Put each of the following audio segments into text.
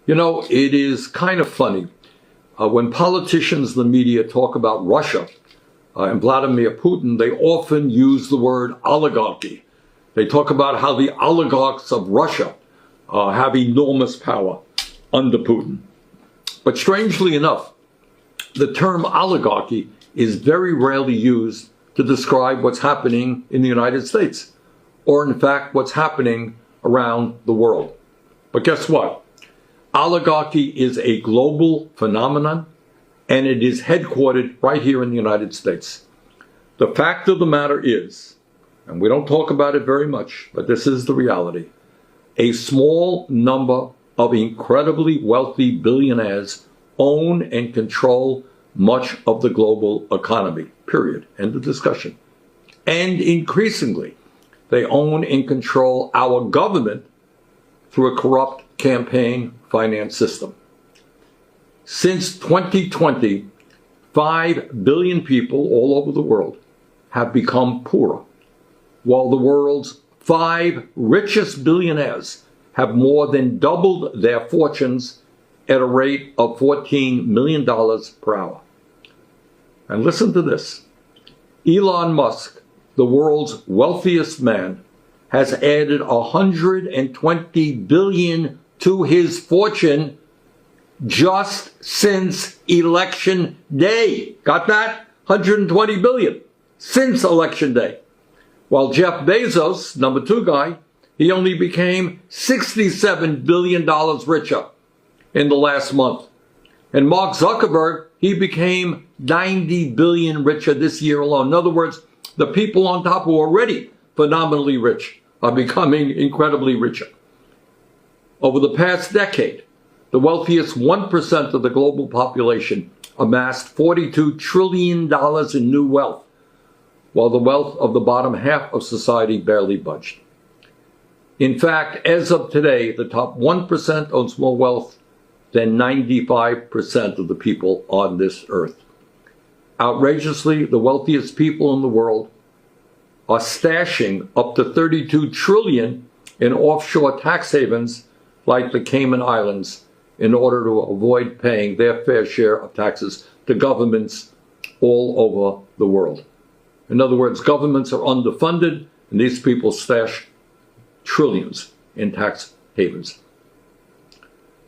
You know, it is kind of funny. When politicians in the media talk about Russia and Vladimir Putin, they often use the word oligarchy. They talk about how the oligarchs of Russia have enormous power under Putin. But strangely enough, the term oligarchy is very rarely used to describe what's happening in the United States, or in fact, what's happening around the world. But guess what? Oligarchy is a global phenomenon, and it is headquartered right here in the United States. The fact of the matter is, and we don't talk about it very much, but this is the reality, a small number of incredibly wealthy billionaires own and control much of the global economy, period. End of discussion. And increasingly, they own and control our government through a corrupt campaign finance system. Since 2020, 5 billion people all over the world have become poorer, while the world's 5 richest billionaires have more than doubled their fortunes at a rate of $14 million per hour. And listen to this. Elon Musk, the world's wealthiest man, has added $120 billion to his fortune just since election day. Got that? $120 billion since election day. While Jeff Bezos, number 2 guy, he only became $67 billion richer in the last month. And Mark Zuckerberg, he became $90 billion richer this year alone. In other words, the people on top who are already phenomenally rich are becoming incredibly richer. Over the past decade, the wealthiest 1% of the global population amassed $42 trillion in new wealth, while the wealth of the bottom half of society barely budged. In fact, as of today, the top 1% owns more wealth than 95% of the people on this earth. Outrageously, the wealthiest people in the world are stashing up to $32 trillion in offshore tax havens like the Cayman Islands in order to avoid paying their fair share of taxes to governments all over the world. In other words, governments are underfunded, and these people stash trillions in tax havens.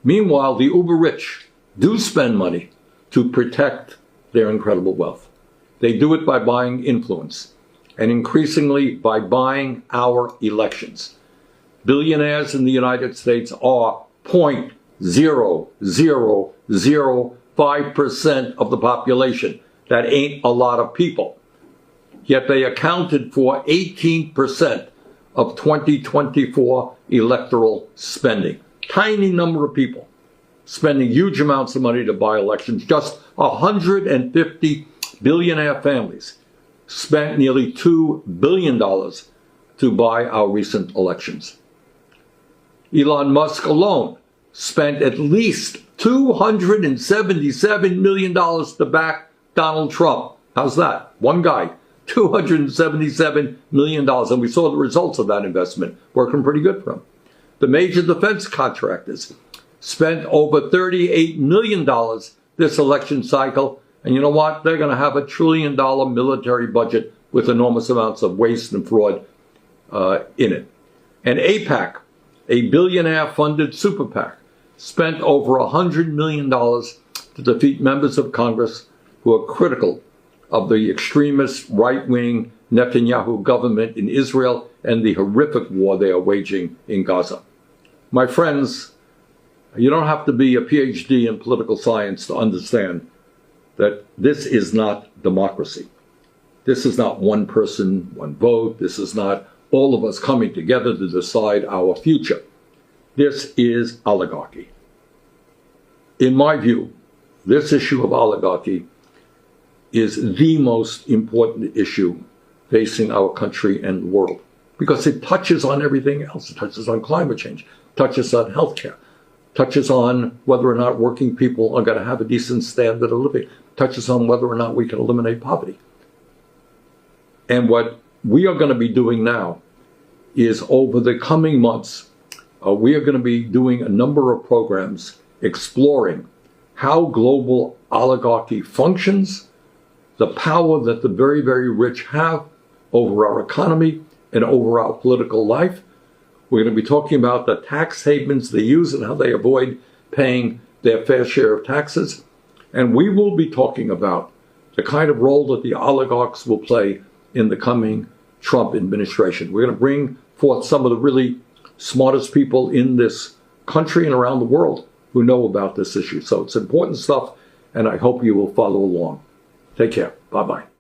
Meanwhile, the uber-rich do spend money to protect their incredible wealth. They do it by buying influence, and increasingly by buying our elections. Billionaires in the United States are 0.0005% of the population. That ain't a lot of people. Yet they accounted for 18% of 2024 electoral spending. Tiny number of people spending huge amounts of money to buy elections. Just 150 billionaire families spent nearly $2 billion to buy our recent elections. Elon Musk alone spent at least $277 million to back Donald Trump. How's that? One guy, $277 million. And we saw the results of that investment working pretty good for him. The major defense contractors spent over $38 million this election cycle. And you know what? They're going to have $1 trillion military budget with enormous amounts of waste and fraud in it. And AIPAC, a billionaire-funded super PAC, spent over $100 million to defeat members of Congress who are critical of the extremist right-wing Netanyahu government in Israel and the horrific war they are waging in Gaza. My friends, you don't have to be a PhD in political science to understand that this is not democracy. This is not one person, one vote. This is not all of us coming together to decide our future. This is oligarchy. In my view, this issue of oligarchy is the most important issue facing our country and the world because it touches on everything else. It touches on climate change, touches on healthcare, touches on whether or not working people are going to have a decent standard of living, touches on whether or not we can eliminate poverty. And what we are going to be doing now is over the coming months, we are going to be doing a number of programs exploring how global oligarchy functions, the power that the very, very rich have over our economy and over our political life. We're going to be talking about the tax havens they use and how they avoid paying their fair share of taxes. And we will be talking about the kind of role that the oligarchs will play in the coming Trump administration. We're going to bring forth some of the really smartest people in this country and around the world who know about this issue. So it's important stuff, and I hope you will follow along. Take care. Bye-bye.